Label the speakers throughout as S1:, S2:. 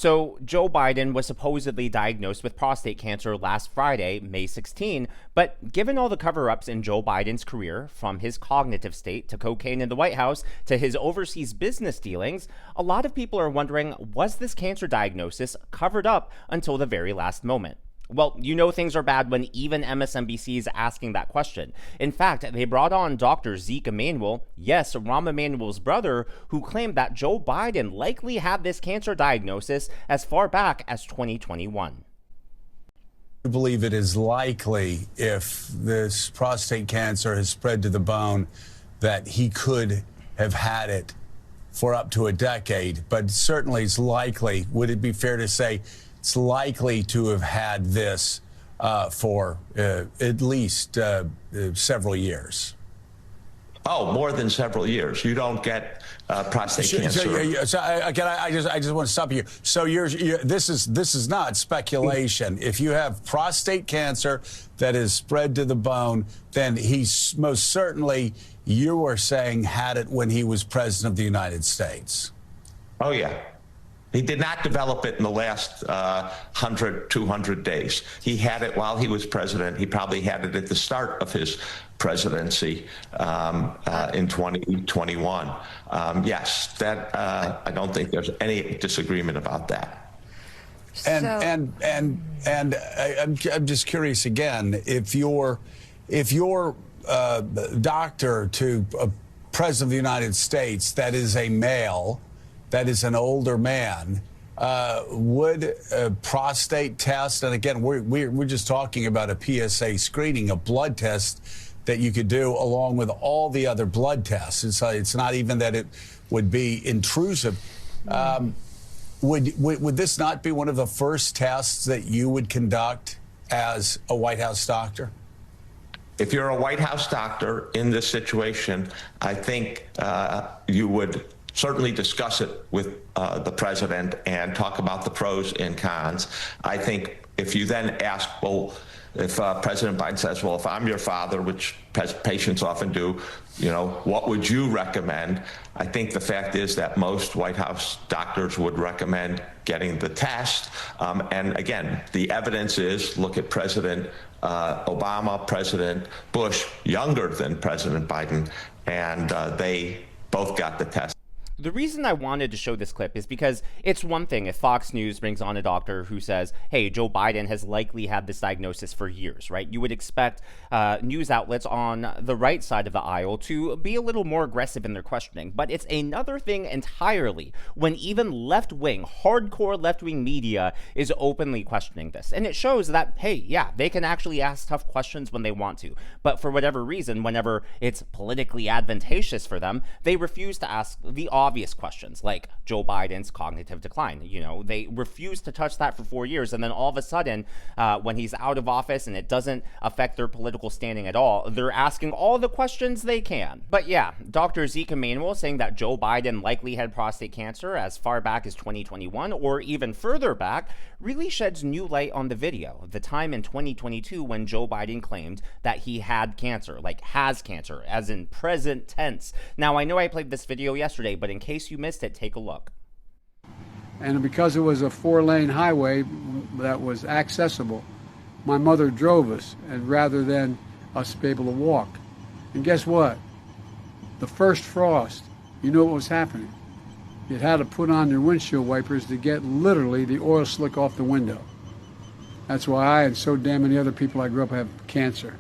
S1: So, Joe Biden was supposedly diagnosed with prostate cancer last Friday, May 16, but given all the cover ups in Joe Biden's career, from his cognitive state to cocaine in the White House to his overseas business dealings, a lot of people are wondering, was this cancer diagnosis covered up until the very last moment? Well, you know things are bad when even MSNBC is asking that question. In fact, they brought on Dr. Zeke Emanuel, yes, Rahm Emanuel's brother, who claimed that Joe Biden likely had this cancer diagnosis as far back as 2021.
S2: I believe it is likely, if this prostate cancer has spread to the bone, that he could have had it for up to a decade, but certainly it's likely. Would it be fair to say it's likely to have had this for at least several years?
S3: Oh, more than several years. You don't get prostate cancer.
S2: So again, I just want to stop you. So this is not speculation. If you have prostate cancer that is spread to the bone, then he's most certainly, you were saying, had it when he was president of the United States.
S3: Oh, yeah. He did not develop it in the last 100, 200 days. He had it while he was president. He probably had it at the start of his presidency in 2021. Yes, that I don't think there's any disagreement about that.
S2: And I'm just curious again, if your doctor to a president of the United States that is a male, that is an older man, would a prostate test, and again, we're just talking about a PSA screening, a blood test that you could do along with all the other blood tests. It's not even that it would be intrusive. Would this not be one of the first tests that you would conduct as a White House doctor?
S3: If you're a White House doctor in this situation, I think you would certainly discuss it with the president and talk about the pros and cons. I think if you then ask, well, if President Biden says, well, if I'm your father, which patients often do, you know, what would you recommend? I think the fact is that most White House doctors would recommend getting the test. And again, the evidence is, look at President Obama, President Bush, younger than President Biden, and they both got the test.
S1: The reason I wanted to show this clip is because it's one thing if Fox News brings on a doctor who says, hey, Joe Biden has likely had this diagnosis for years, right? You would expect news outlets on the right side of the aisle to be a little more aggressive in their questioning. But it's another thing entirely when even left-wing, hardcore left-wing media is openly questioning this. And it shows that, hey, yeah, they can actually ask tough questions when they want to. But for whatever reason, whenever it's politically advantageous for them, they refuse to ask the obvious questions like Joe Biden's cognitive decline. You know, they refuse to touch that for 4 years. And then all of a sudden, when he's out of office and it doesn't affect their political standing at all, they're asking all the questions they can. But yeah, Dr. Zeke Emanuel saying that Joe Biden likely had prostate cancer as far back as 2021 or even further back really sheds new light on the video. The time in 2022 when Joe Biden claimed that he had cancer, like has cancer, as in present tense. Now, I know I played this video yesterday, but in case you missed it, take a look.
S4: And because it was a 4-lane highway that was accessible, my mother drove us, and rather than us be able to walk. And guess what? The first frost, you know what was happening? You had to put on your windshield wipers to get literally the oil slick off the window. That's why I and so damn many other people I grew up have cancer.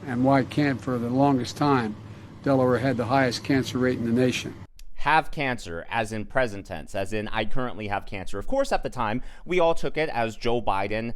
S4: And why for the longest time, Delaware had the highest cancer rate in the nation.
S1: Have cancer, as in present tense, as in I currently have cancer. Of course, at the time, we all took it as Joe Biden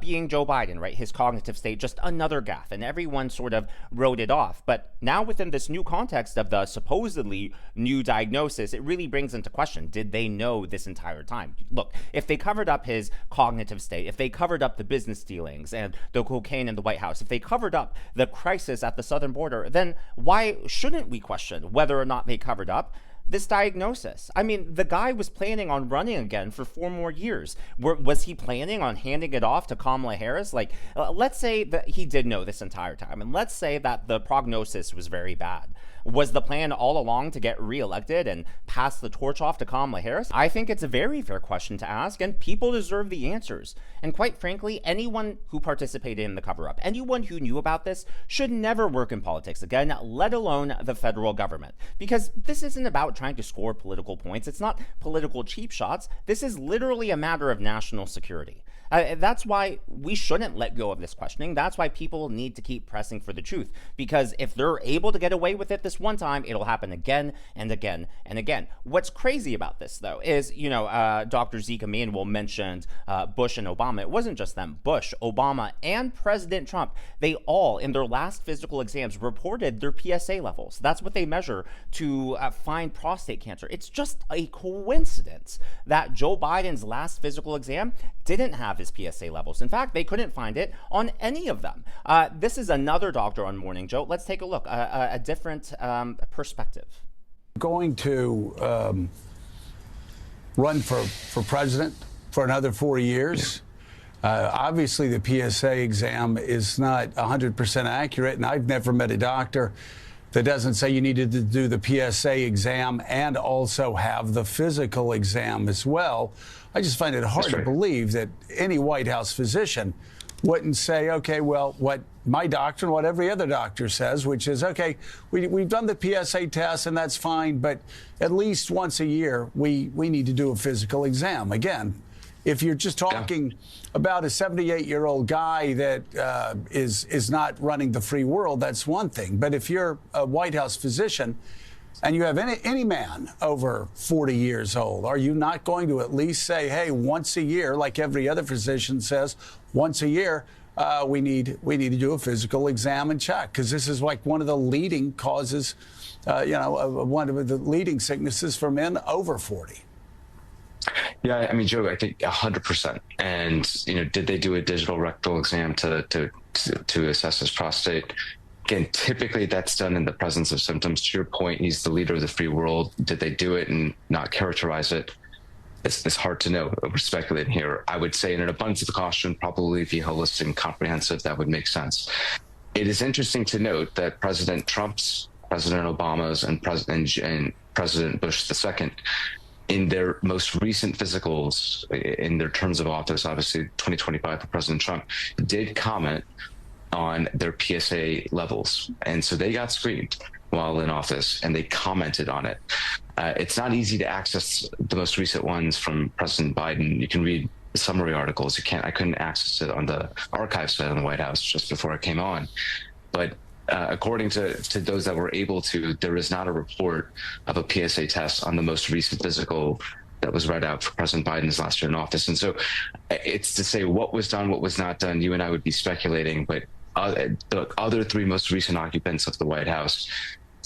S1: being Joe Biden, right? His cognitive state, just another gaffe, and everyone sort of wrote it off. But now within this new context of the supposedly new diagnosis, it really brings into question, did they know this entire time? Look, if they covered up his cognitive state, if they covered up the business dealings and the cocaine in the White House, if they covered up the crisis at the southern border, then why shouldn't we question whether or not they covered up this diagnosis? I mean, the guy was planning on running again for 4 more years. Was he planning on handing it off to Kamala Harris? Like, let's say that he did know this entire time, and let's say that the prognosis was very bad. Was the plan all along to get reelected and pass the torch off to Kamala Harris? I think it's a very fair question to ask, and people deserve the answers. And quite frankly, anyone who participated in the cover up, anyone who knew about this, should never work in politics again, let alone the federal government. Because this isn't about trying to score political points, it's not political cheap shots. This is literally a matter of national security. That's why we shouldn't let go of this questioning. That's why people need to keep pressing for the truth. Because if they're able to get away with it this one time, it'll happen again and again and again. What's crazy about this, though, is, Dr. Zeke Emanuel mentioned Bush and Obama. It wasn't just them. Bush, Obama, and President Trump, they all, in their last physical exams, reported their PSA levels. That's what they measure to find prostate cancer. It's just a coincidence that Joe Biden's last physical exam didn't have his PSA levels. In fact, they couldn't find it on any of them. This is another doctor on Morning Joe. Let's take a look, a different perspective.
S2: Going to run for president for another 4 years. Obviously, the PSA exam is not 100% accurate, and I've never met a doctor that doesn't say you needed to do the PSA exam and also have the physical exam as well. I just find it hard to believe that any White House physician wouldn't say, okay, well, what my doctor and what every other doctor says, which is, okay, we've done the PSA test and that's fine, but at least once a year, we need to do a physical exam. Again, if you're just talking about a 78-year-old guy that is not running the free world, that's one thing. But if you're a White House physician and you have any man over 40 years old, are you not going to at least say, hey, once a year, like every other physician says, once a year, we need to do a physical exam and check? Because this is like one of the leading causes, one of the leading sicknesses for men over 40.
S5: Yeah, I mean, Joe, I think 100%. And, did they do a digital rectal exam to assess his prostate? Again, typically that's done in the presence of symptoms. To your point, he's the leader of the free world. Did they do it and not characterize it? It's hard to know. We're speculating here. I would say in an abundance of caution, probably be holistic and comprehensive. That would make sense. It is interesting to note that President Trump's, President Obama's, and President Bush II, in their most recent physicals, in their terms of office, obviously 2025 for President Trump, did comment on their PSA levels. And so they got screened while in office and they commented on it. It's not easy to access the most recent ones from President Biden. You can read the summary articles. I couldn't access it on the archive site on the White House just before I came on. But according to those that were able to, there is not a report of a PSA test on the most recent physical that was read out for President Biden's last year in office. And so it's to say what was done, what was not done. You and I would be speculating, but the other three most recent occupants of the White House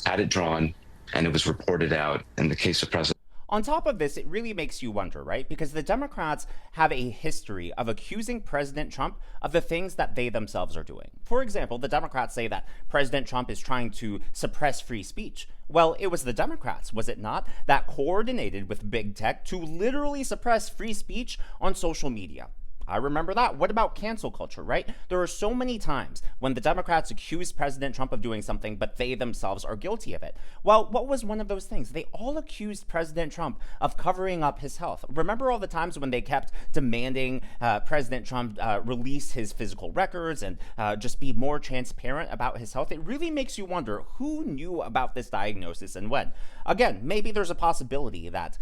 S5: had it drawn, and it was reported out. In the case of President.
S1: On top of this, it really makes you wonder, right? Because the Democrats have a history of accusing President Trump of the things that they themselves are doing. For example, the Democrats say that President Trump is trying to suppress free speech. Well, it was the Democrats, was it not, that coordinated with big tech to literally suppress free speech on social media. I remember that. What about cancel culture, right? There are so many times when the Democrats accuse President Trump of doing something, but they themselves are guilty of it. Well, what was one of those things? They all accused President Trump of covering up his health. Remember all the times when they kept demanding President Trump release his physical records and just be more transparent about his health? It really makes you wonder who knew about this diagnosis and when. Again, maybe there's a possibility that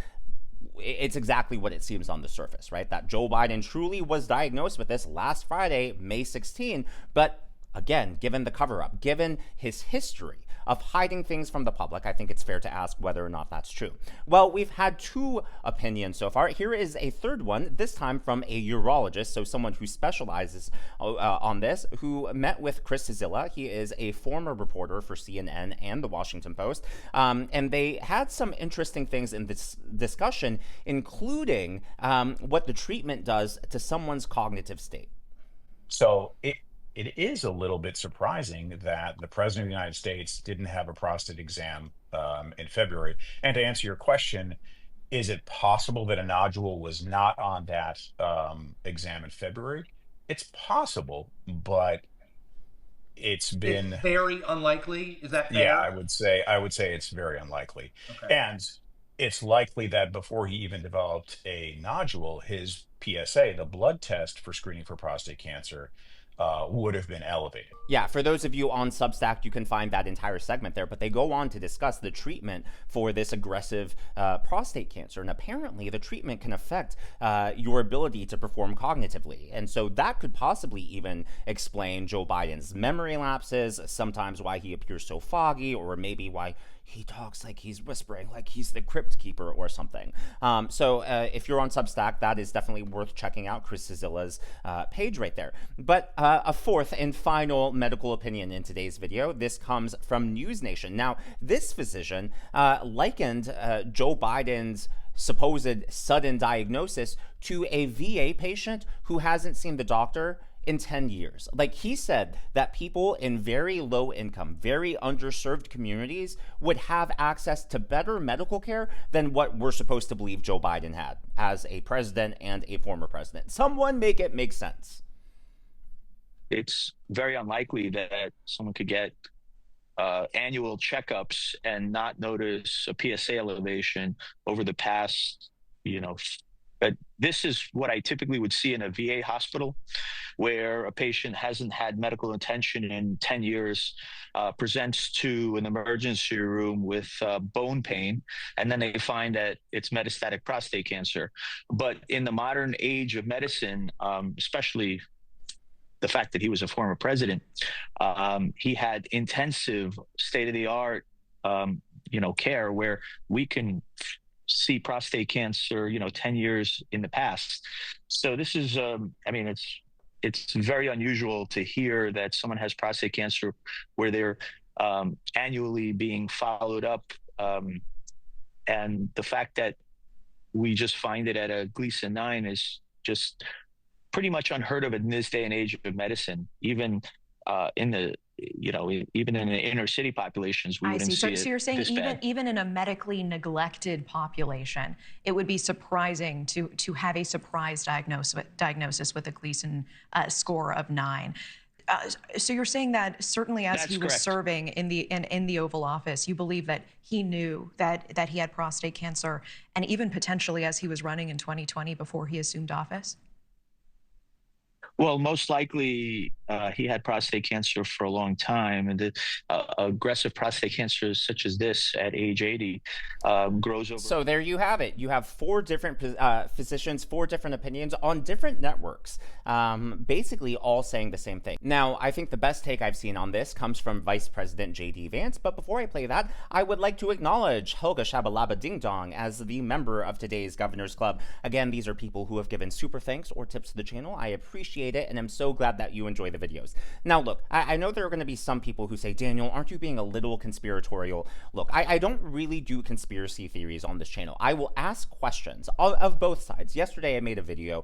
S1: it's exactly what it seems on the surface, right? That Joe Biden truly was diagnosed with this last Friday, May 16. But again, given the cover up, given his history of hiding things from the public, I think it's fair to ask whether or not that's true. Well, we've had two opinions so far. Here is a third one, this time from a urologist, so someone who specializes on this, who met with Chris Cillizza. He is a former reporter for CNN and the Washington Post, and they had some interesting things in this discussion, including what the treatment does to someone's cognitive state.
S6: So it is a little bit surprising that the president of the United States didn't have a prostate exam in February. And to answer your question, is it possible that a nodule was not on that exam in February? It's possible, but it's
S7: It's
S6: been,
S7: very unlikely. Is that
S6: yeah,
S7: fair?
S6: I would say it's very unlikely.
S7: Okay.
S6: And it's likely that before he even developed a nodule, his PSA, the blood test for screening for prostate cancer, would have been elevated.
S1: Yeah, for those of you on Substack, you can find that entire segment there. But they go on to discuss the treatment for this aggressive prostate cancer. And apparently, the treatment can affect your ability to perform cognitively. And so that could possibly even explain Joe Biden's memory lapses, sometimes why he appears so foggy, or maybe why he talks like he's whispering, like he's the crypt keeper or something. So if you're on Substack, that is definitely worth checking out Chris Cizilla's page right there. But a fourth and final medical opinion in today's video. This comes from News Nation. Now, this physician likened Joe Biden's supposed sudden diagnosis to a VA patient who hasn't seen the doctor in 10 years. Like, he said that people in very low income, very underserved communities would have access to better medical care than what we're supposed to believe Joe Biden had as a president and a former president. Someone make it make sense.
S8: It's very unlikely that someone could get annual checkups and not notice a PSA elevation over the past, but this is what I typically would see in a VA hospital, where a patient hasn't had medical attention in 10 years, presents to an emergency room with bone pain, and then they find that it's metastatic prostate cancer. But in the modern age of medicine, especially the fact that he was a former president, he had intensive state-of-the-art, care where we can see prostate cancer, 10 years in the past. So this is, it's very unusual to hear that someone has prostate cancer where they're annually being followed up. And the fact that we just find it at a Gleason 9 is just pretty much unheard of in this day and age of medicine. Even in the, even in the inner city populations, we wouldn't see it.
S9: So you're saying
S8: this bad.
S9: even in a medically neglected population, it would be surprising to have a surprise diagnosis with a Gleason score of 9. So you're saying that certainly as
S8: That's
S9: he was
S8: correct.
S9: serving in the Oval Office, you believe that he knew that he had prostate cancer, and even potentially as he was running in 2020 before he assumed office?
S8: Well, most likely he had prostate cancer for a long time, and the aggressive prostate cancer such as this at age 80 grows over.
S1: So there you have it. You have 4 different physicians, 4 different opinions on different networks, basically all saying the same thing. Now, I think the best take I've seen on this comes from Vice President J.D. Vance, but before I play that, I would like to acknowledge Helga Shabalaba Ding Dong as the member of today's Governor's Club. Again, these are people who have given super thanks or tips to the channel. I appreciate it, and I'm so glad that you enjoy the videos. Now, look, I know there are going to be some people who say, Daniel, aren't you being a little conspiratorial? Look, I don't really do conspiracy theories on this channel. I will ask questions of both sides. Yesterday, I made a video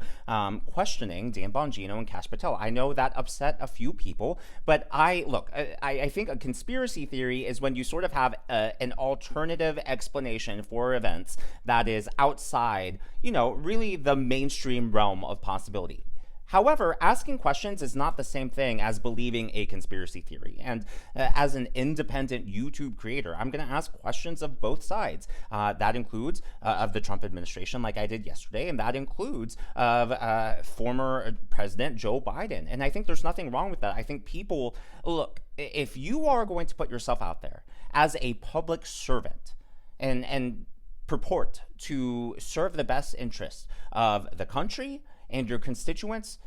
S1: questioning Dan Bongino and Kash Patel. I know that upset a few people, but I think a conspiracy theory is when you sort of have an alternative explanation for events that is outside, really the mainstream realm of possibility. However, asking questions is not the same thing as believing a conspiracy theory. And as an independent YouTube creator, I'm going to ask questions of both sides. That includes of the Trump administration, like I did yesterday, and that includes of former President Joe Biden. And I think there's nothing wrong with that. I think people, look, if you are going to put yourself out there as a public servant and purport to serve the best interests of the country and your constituents,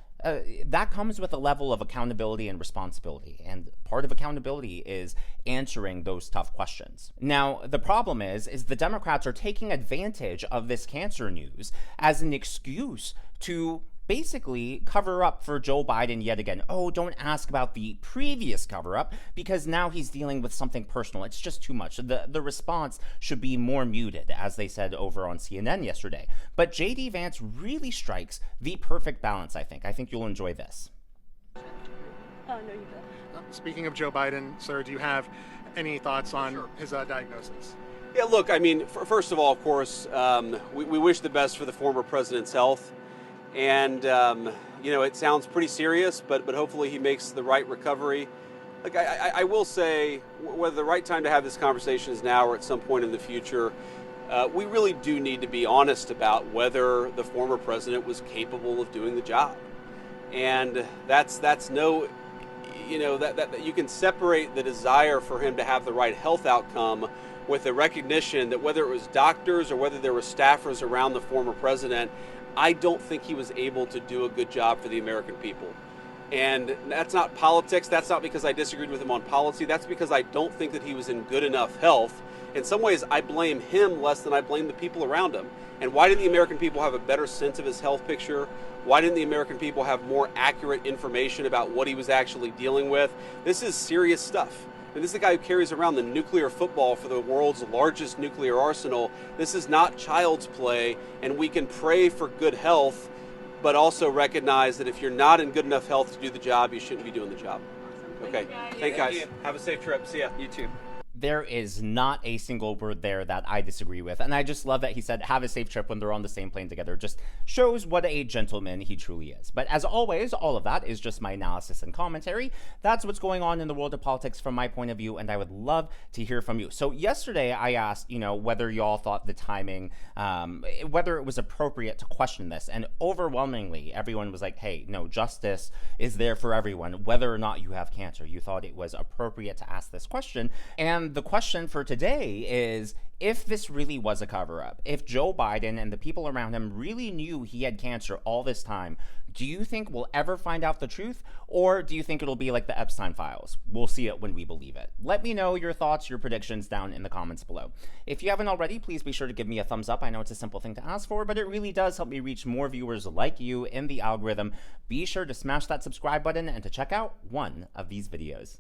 S1: that comes with a level of accountability and responsibility. And part of accountability is answering those tough questions. Now, the problem is the Democrats are taking advantage of this cancer news as an excuse to basically cover up for Joe Biden yet again. Oh, don't ask about the previous cover up because now he's dealing with something personal. It's just too much. The response should be more muted, as they said over on CNN yesterday. But J.D. Vance really strikes the perfect balance, I think. I think you'll enjoy this.
S10: No, you don't. Speaking of Joe Biden, sir, do you have any thoughts on his diagnosis?
S11: Yeah, look, I mean, first of all, of course, we wish the best for the former president's health. And, it sounds pretty serious, but hopefully he makes the right recovery. Look, I will say, whether the right time to have this conversation is now or at some point in the future, we really do need to be honest about whether the former president was capable of doing the job. And that's no, that you can separate the desire for him to have the right health outcome with the recognition that whether it was doctors or whether there were staffers around the former president, I don't think he was able to do a good job for the American people. And that's not politics. That's not because I disagreed with him on policy. That's because I don't think that he was in good enough health. In some ways, I blame him less than I blame the people around him. And why didn't the American people have a better sense of his health picture? Why didn't the American people have more accurate information about what he was actually dealing with? This is serious stuff. And this is the guy who carries around the nuclear football for the world's largest nuclear arsenal. This is not child's play, and we can pray for good health, but also recognize that if you're not in good enough health to do the job, you shouldn't be doing the job. Okay. Thank you guys. Have a safe trip. See ya. You too.
S1: There is not a single word there that I disagree with. And I just love that he said, have a safe trip when they're on the same plane together. Just shows what a gentleman he truly is. But as always, all of that is just my analysis and commentary. That's what's going on in the world of politics from my point of view, and I would love to hear from you. So yesterday I asked, whether y'all thought the timing, whether it was appropriate to question this. And overwhelmingly, everyone was like, hey, no, justice is there for everyone, whether or not you have cancer. You thought it was appropriate to ask this question. And the question for today is, if this really was a cover-up, if Joe Biden and the people around him really knew he had cancer all this time, do you think we'll ever find out the truth? Or do you think it'll be like the Epstein files? We'll see it when we believe it. Let me know your thoughts, your predictions down in the comments below. If you haven't already, please be sure to give me a thumbs up. I know it's a simple thing to ask for, but it really does help me reach more viewers like you in the algorithm. Be sure to smash that subscribe button and to check out one of these videos.